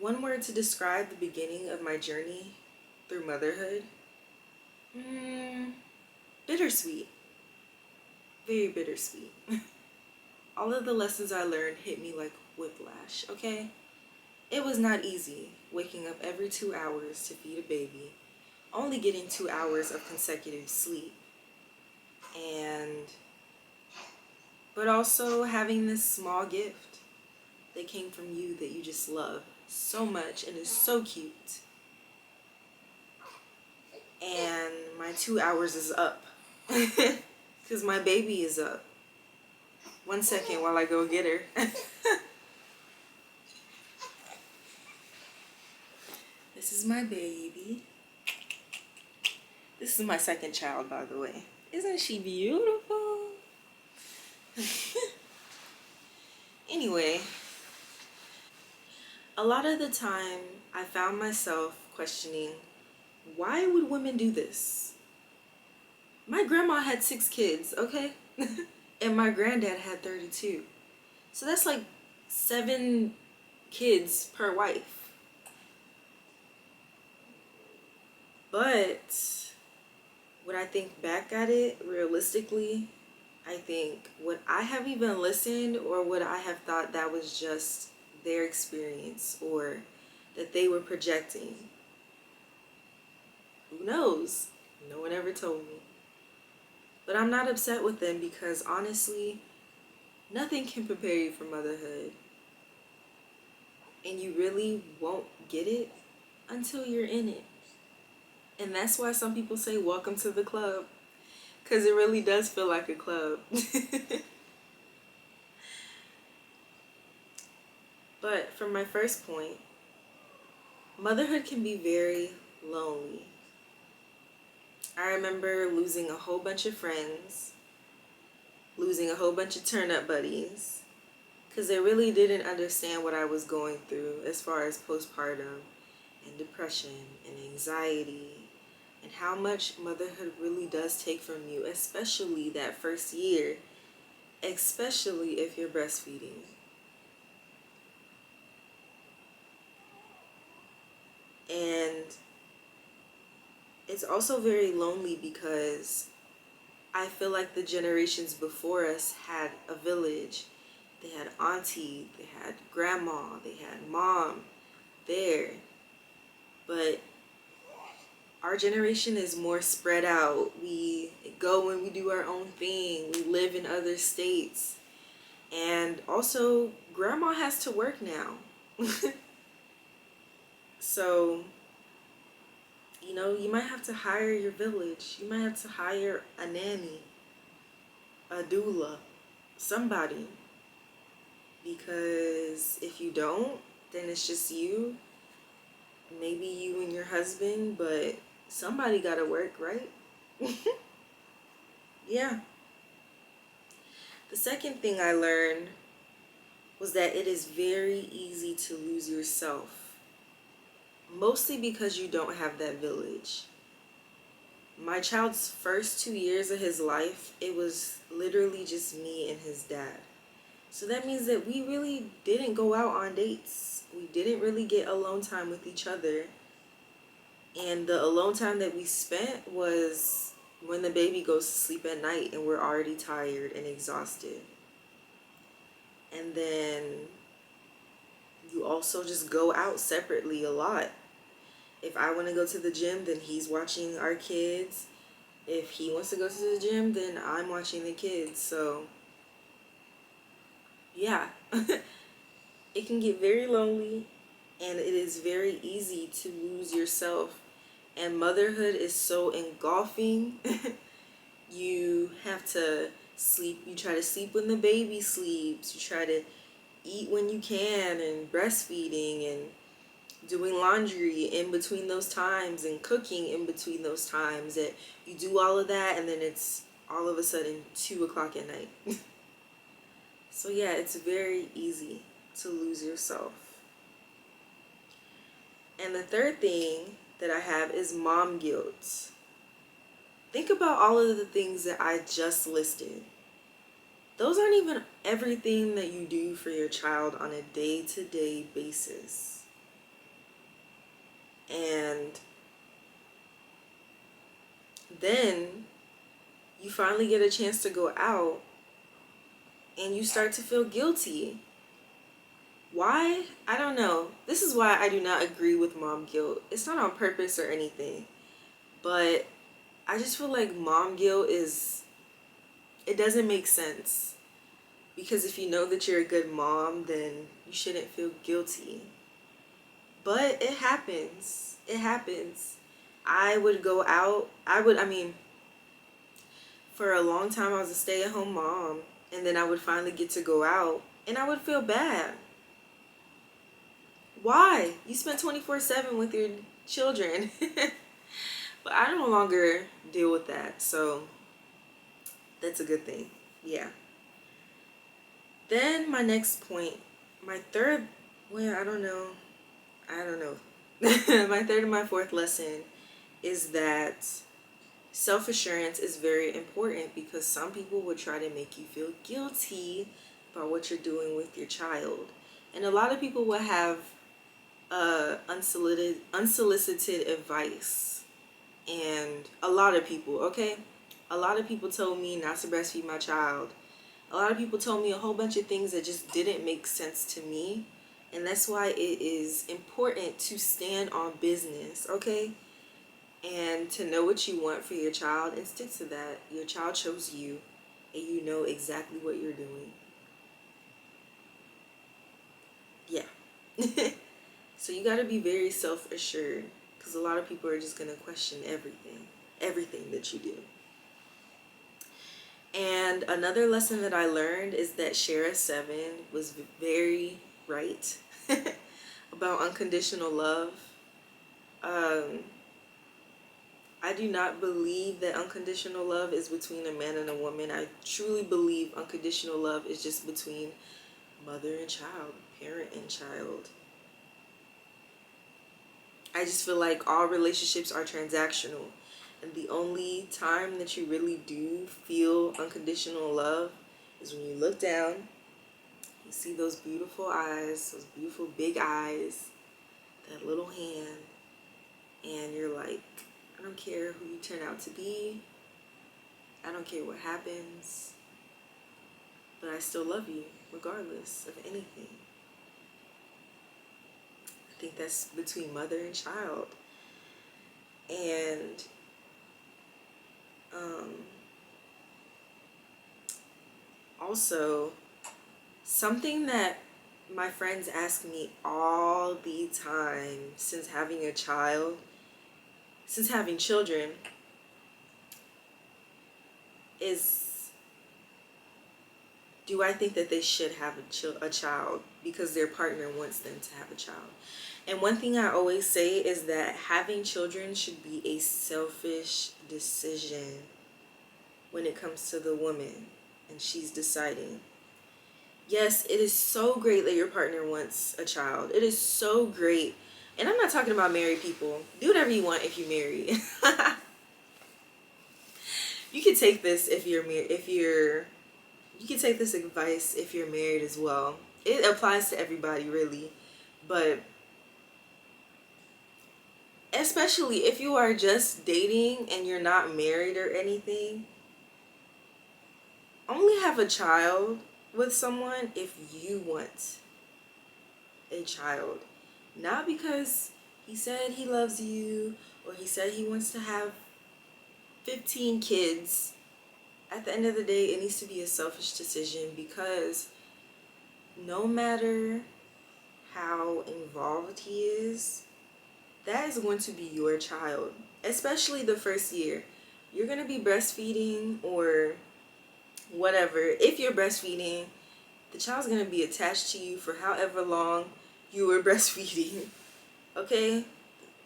One word to describe the beginning of my journey through motherhood? Mm, Bittersweet. Very bittersweet. All of the lessons I learned hit me like whiplash, okay? It was not easy waking up every 2 hours to feed a baby, only getting 2 hours of consecutive sleep, and but also having this small gift that came from you that you just love so much and is so cute. And my 2 hours is up because my baby is up. 1 second while I go get her. This is my baby. This is my second child, by the way. Isn't she beautiful? Anyway, a lot of the time I found myself questioning, why would women do this? My grandma had 6 kids, okay? And my granddad had 32. So that's like 7 kids per wife. But when I think back at it realistically, I think would I have even listened, or would I have thought that was just their experience or that they were projecting? Who knows? No one ever told me. But I'm not upset with them because honestly, nothing can prepare you for motherhood. And you really won't get it until you're in it. And that's why some people say, welcome to the club. Because it really does feel like a club. But for my first point, motherhood can be very lonely. I remember losing a whole bunch of friends, losing a whole bunch of turn-up buddies, because they really didn't understand what I was going through as far as postpartum and depression and anxiety and how much motherhood really does take from you, especially that first year, especially if you're breastfeeding. And it's also very lonely because I feel like the generations before us had a village. They had auntie, they had grandma, they had mom there. But our generation is more spread out. We go and we do our own thing. We live in other states. And also, grandma has to work now. So, you might have to hire your village. You might have to hire a nanny, a doula, somebody. Because if you don't, then it's just you. Maybe you and your husband, but somebody gotta work, right? Yeah. The second thing I learned was that it is very easy to lose yourself. Mostly because you don't have that village. My child's first 2 years of his life, it was literally just me and his dad. So that means that we really didn't go out on dates. We didn't really get alone time with each other. And the alone time that we spent was when the baby goes to sleep at night and we're already tired and exhausted. And then you also just go out separately a lot. If I want to go to the gym, then he's watching our kids. If he wants to go to the gym, then I'm watching the kids. So, yeah. It can get very lonely, and it is very easy to lose yourself. And motherhood is so engulfing. You have to sleep. You try to sleep when the baby sleeps. You try to eat when you can, and breastfeeding and doing laundry in between those times and cooking in between those times. That you do all of that, and then it's all of a sudden 2 o'clock at night. So yeah, it's very easy to lose yourself. And the third thing that I have is mom guilt. Think about all of the things that I just listed. Those aren't even everything that you do for your child on a day-to-day basis. And then you finally get a chance to go out and you start to feel guilty. Why? I don't know. This is why I do not agree with mom guilt. It's not on purpose or anything, but I just feel like mom guilt it doesn't make sense. Because if you know that you're a good mom, then you shouldn't feel guilty. But it happens. It happens. I would go out. I mean, for a long time, I was a stay-at-home mom. And then I would finally get to go out. And I would feel bad. Why? You spend 24/7 with your children. But I no longer deal with that. So that's a good thing. Yeah. Then my next point, my third, well, I don't know. My third and my fourth lesson is that self-assurance is very important because some people will try to make you feel guilty about what you're doing with your child. And a lot of people will have unsolicited advice. And a lot of people, okay? A lot of people told me not to breastfeed my child. A lot of people told me a whole bunch of things that just didn't make sense to me. And that's why it is important to stand on business, okay? And to know what you want for your child and stick to that. Your child chose you, and you know exactly what you're doing. Yeah. So you got to be very self-assured because a lot of people are just going to question everything that you do. And another lesson that I learned is that Shara 7 was very right about unconditional love. I do not believe that unconditional love is between a man and a woman. I truly believe unconditional love is just between mother and child, parent and child. I just feel like all relationships are transactional. And the only time that you really do feel unconditional love is when you look down, you see those beautiful eyes, those beautiful big eyes, that little hand, and you're like, I don't care who you turn out to be. I don't care what happens. But I still love you regardless of anything. I think that's between mother and child. And also, something that my friends ask me all the time since having children, is, do I think that they should have a child because their partner wants them to have a child? And one thing I always say is that having children should be a selfish decision when it comes to the woman and she's deciding. Yes, it is so great that your partner wants a child. It is so great. And I'm not talking about married people. Do whatever you want if you're married. You can take this you can take this advice if you're married as well. It applies to everybody really. But especially if you are just dating and you're not married or anything, only have a child with someone if you want a child. Not because he said he loves you or he said he wants to have 15 kids. At the end of the day, it needs to be a selfish decision because no matter how involved he is, that is going to be your child. Especially the first year. You're going to be breastfeeding or whatever. If you're breastfeeding, the child's going to be attached to you for however long you were breastfeeding. Okay?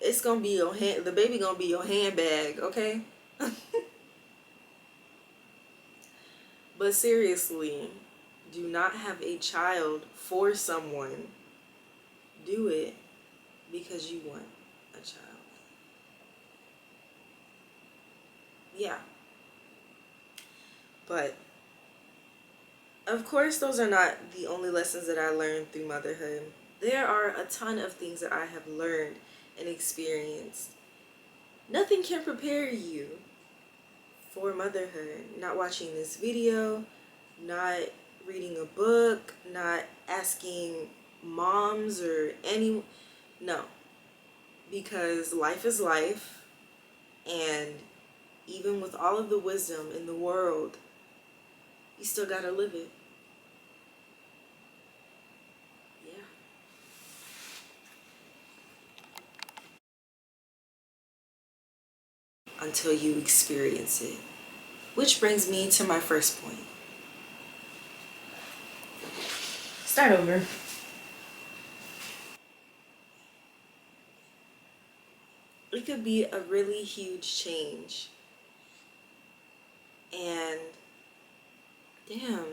It's going to be your hand. The baby going to be your handbag. Okay? But seriously, do not have a child for someone. Do it because you want a child. Yeah. But of course, those are not the only lessons that I learned through motherhood. There are a ton of things that I have learned and experienced. Nothing can prepare you for motherhood. Not watching this video, not reading a book, not asking moms or any, no. Because life is life, and even with all of the wisdom in the world, you still gotta live it. Yeah. Until you experience it. Which brings me to my first point. Start over. It could be a really huge change. And damn,